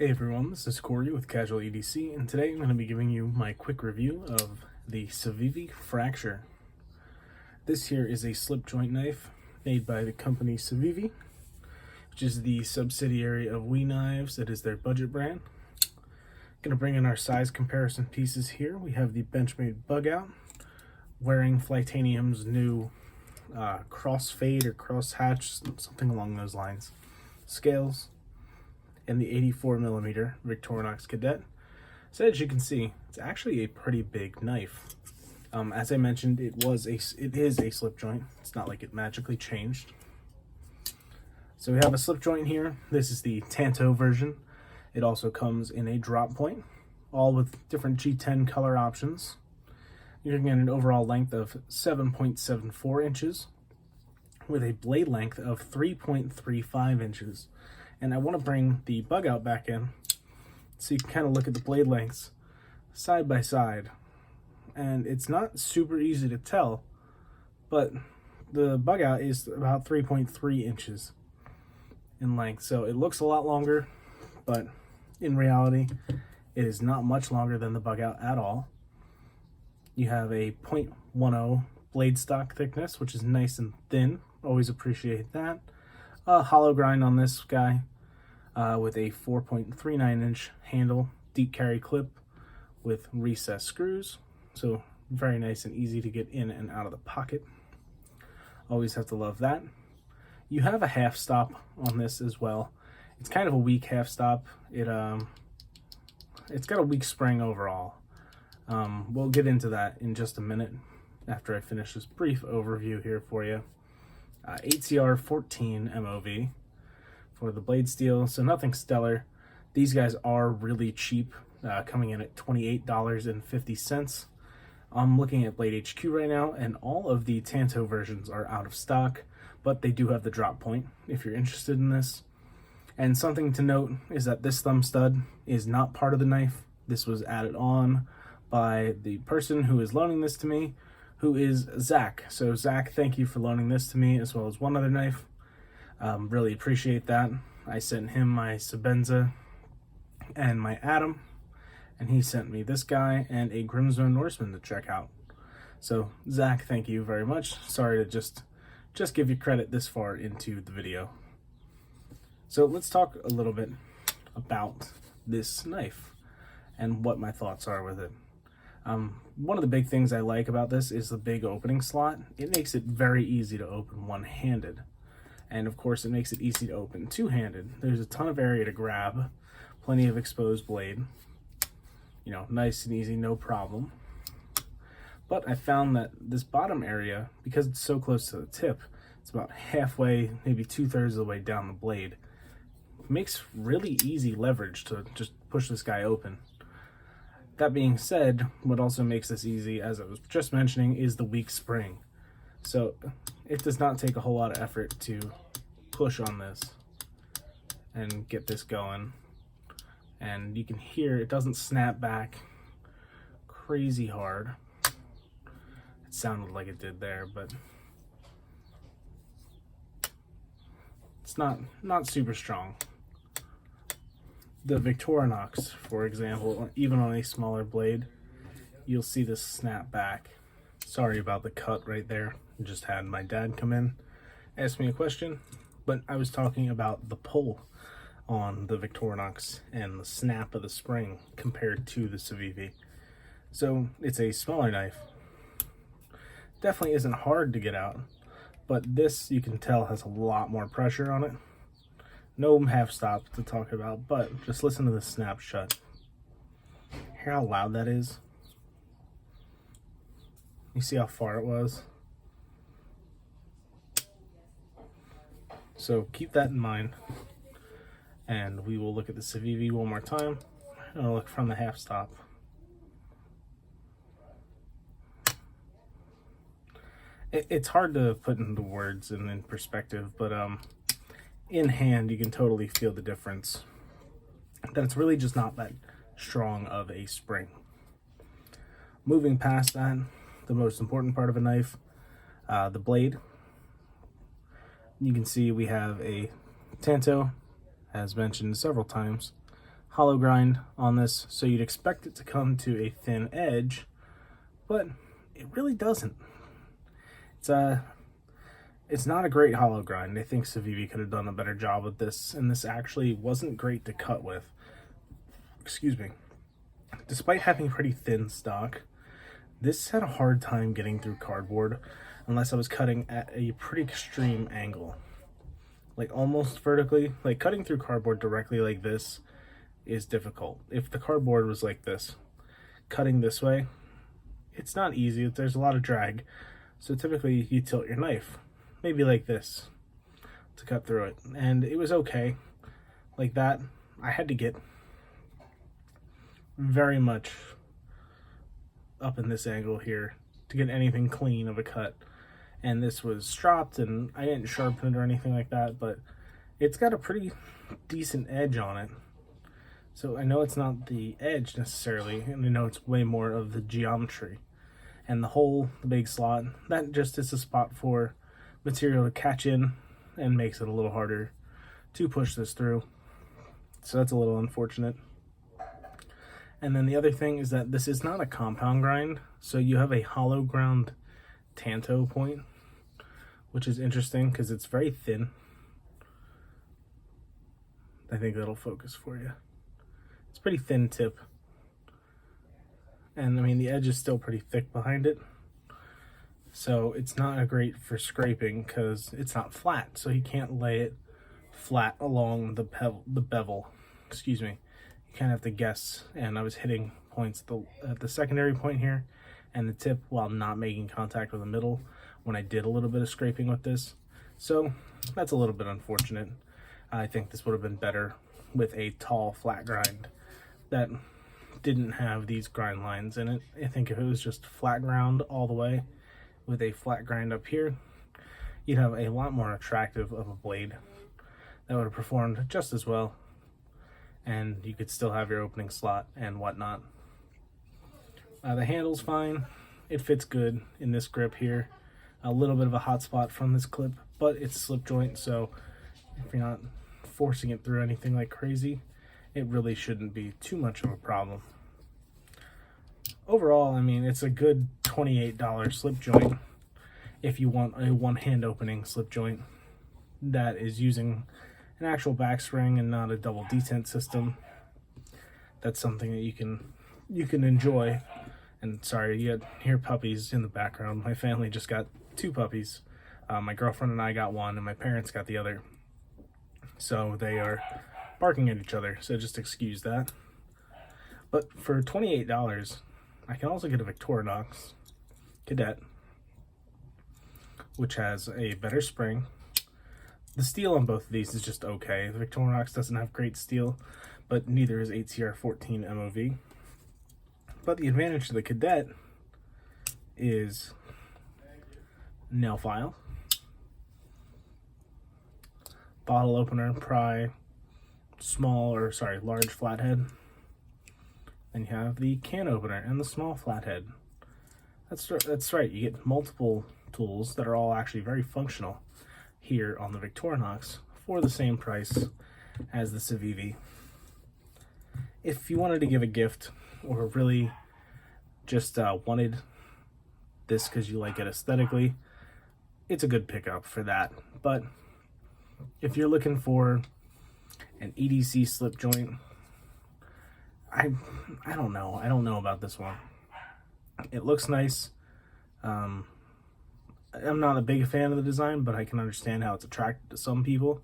Hey everyone, this is Corey with Casual EDC, and today I'm going to be giving you my quick review of the Civivi Fracture. This here is a slip joint knife made by the company Civivi, which is the subsidiary of We Knives. That is their budget brand. Going to bring in our size comparison pieces here. We have the Benchmade Bug Out, wearing Flightanium's new crossfade or crosshatch, something along those lines, scales, and the 84mm Victorinox Cadet. So as you can see, it's actually a pretty big knife. As I mentioned, it is a slip joint. It's not like it magically changed. So we have a slip joint here. This is the Tanto version. It also comes in a drop point, all with different G10 color options. You're getting an overall length of 7.74 inches with a blade length of 3.35 inches. And I want to bring the Bug Out back in so you can kind of look at the blade lengths side by side. And it's not super easy to tell, but the Bug Out is about 3.3 inches in length. So it looks a lot longer, but in reality, it is not much longer than the Bug Out at all. You have a 0.10 blade stock thickness, which is nice and thin. Always appreciate that. Hollow grind on this guy. With a 4.39 inch handle, deep carry clip with recessed screws, so very nice and easy to get in and out of the pocket. Always have to love that. You have a half stop on this as well. It's kind of a weak half stop. It's got a weak spring overall. We'll get into that in just a minute after I finish this brief overview here for you. 8CR 14 MOV for the blade steel, so nothing stellar. These guys are really cheap, coming in at $28.50. I'm looking at Blade HQ right now, and all of the Tanto versions are out of stock, but they do have the drop point if you're interested in this. And something to note is that this thumb stud is not part of the knife. This was added on by the person who is loaning this to me, who is Zach. So Zach, thank you for loaning this to me, as well as one other knife. Really appreciate that. I sent him my Sabenza and my Adam, and he sent me this guy and a Grimzone Norseman to check out. So Zach, thank you very much. Sorry to just give you credit this far into the video. So let's talk a little bit about this knife and what my thoughts are with it. One of the big things I like about this is the big opening slot. It makes it very easy to open one-handed. And of course, it makes it easy to open two-handed. There's a ton of area to grab, plenty of exposed blade. You know, nice and easy, no problem. But I found that this bottom area, because it's so close to the tip, it's about halfway, maybe 2/3 of the way down the blade, makes really easy leverage to just push this guy open. That being said, what also makes this easy, as I was just mentioning, is the weak spring. So it does not take a whole lot of effort to push on this and get this going. And you can hear it doesn't snap back crazy hard. It sounded like it did there, but it's not super strong. The Victorinox, for example, even on a smaller blade, you'll see this snap back. Sorry about the cut right there. Just had my dad come in, ask me a question, but I was talking about the pull on the Victorinox and the snap of the spring compared to the Civivi. So it's a smaller knife. Definitely isn't hard to get out, but this, you can tell, has a lot more pressure on it. No half stop to talk about, but just listen to the snap shut. Hear how loud that is? You see how far it was? So keep that in mind, and we will look at the Civivi one more time. And I'll look from the half stop. It's hard to put into words and in perspective, but in hand you can totally feel the difference. That it's really just not that strong of a spring. Moving past that, the most important part of a knife, the blade. You can see we have a Tanto, as mentioned several times, hollow grind on this, so you'd expect it to come to a thin edge, but it really doesn't. It's not a great hollow grind. I think Civivi could have done a better job with this, and this actually wasn't great to cut with. Excuse me. Despite having pretty thin stock, this had a hard time getting through cardboard unless I was cutting at a pretty extreme angle. Like almost vertically. Like cutting through cardboard directly like this is difficult. If the cardboard was like this, cutting this way, it's not easy. There's a lot of drag. So typically you tilt your knife, maybe like this, to cut through it. And it was okay. Like that, I had to get very much up in this angle here to get anything clean of a cut. And this was stropped, and I didn't sharpen it or anything like that, but it's got a pretty decent edge on it. So I know it's not the edge necessarily, and I know it's way more of the geometry. And the hole, the big slot, that just is a spot for material to catch in and makes it a little harder to push this through. So that's a little unfortunate. And then the other thing is that this is not a compound grind, so you have a hollow ground tanto point, which is interesting because it's very thin. I think that'll focus for you. It's pretty thin tip. And I mean, the edge is still pretty thick behind it. So it's not great for scraping because it's not flat. So you can't lay it flat along the bevel. Excuse me. You kind of have to guess. And I was hitting points at the secondary point here and the tip while not making contact with the middle when I did a little bit of scraping with this. So that's a little bit unfortunate. I think this would have been better with a tall flat grind that didn't have these grind lines in it. I think if it was just flat ground all the way with a flat grind up here, you'd have a lot more attractive of a blade that would have performed just as well, and you could still have your opening slot and whatnot. The handle's fine. It fits good in this grip here. A little bit of a hot spot from this clip, but it's slip joint, so if you're not forcing it through anything like crazy, it really shouldn't be too much of a problem. Overall, I mean, it's a good $28 slip joint if you want a one-hand opening slip joint that is using an actual back spring and not a double detent system. That's something that you can enjoy. And sorry, you hear puppies in the background. My family just got 2 puppies. My girlfriend and I got one, and my parents got the other. So they are barking at each other, so just excuse that. But for $28, I can also get a Victorinox Cadet, which has a better spring. The steel on both of these is just okay. The Victorinox doesn't have great steel, but neither is ATR 14 MOV. But the advantage of the Cadet is nail file, bottle opener, pry, large flathead. Then you have the can opener and the small flathead. That's right, you get multiple tools that are all actually very functional here on the Victorinox for the same price as the Civivi. If you wanted to give a gift or really just wanted this because you like it aesthetically, it's a good pickup for that. But if you're looking for an EDC slip joint, I don't know. I don't know about this one. It looks nice. I'm not a big fan of the design, but I can understand how it's attractive to some people.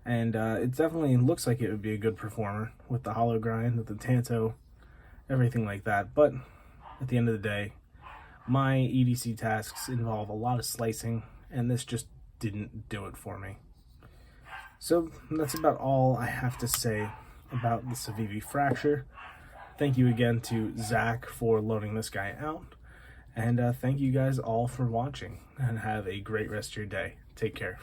And it definitely looks like it would be a good performer with the hollow grind, with the tanto, everything like that. But at the end of the day, my EDC tasks involve a lot of slicing, and this just didn't do it for me. So that's about all I have to say about the Civivi Fracture. Thank you again to Zach for loading this guy out. And thank you guys all for watching, and have a great rest of your day. Take care.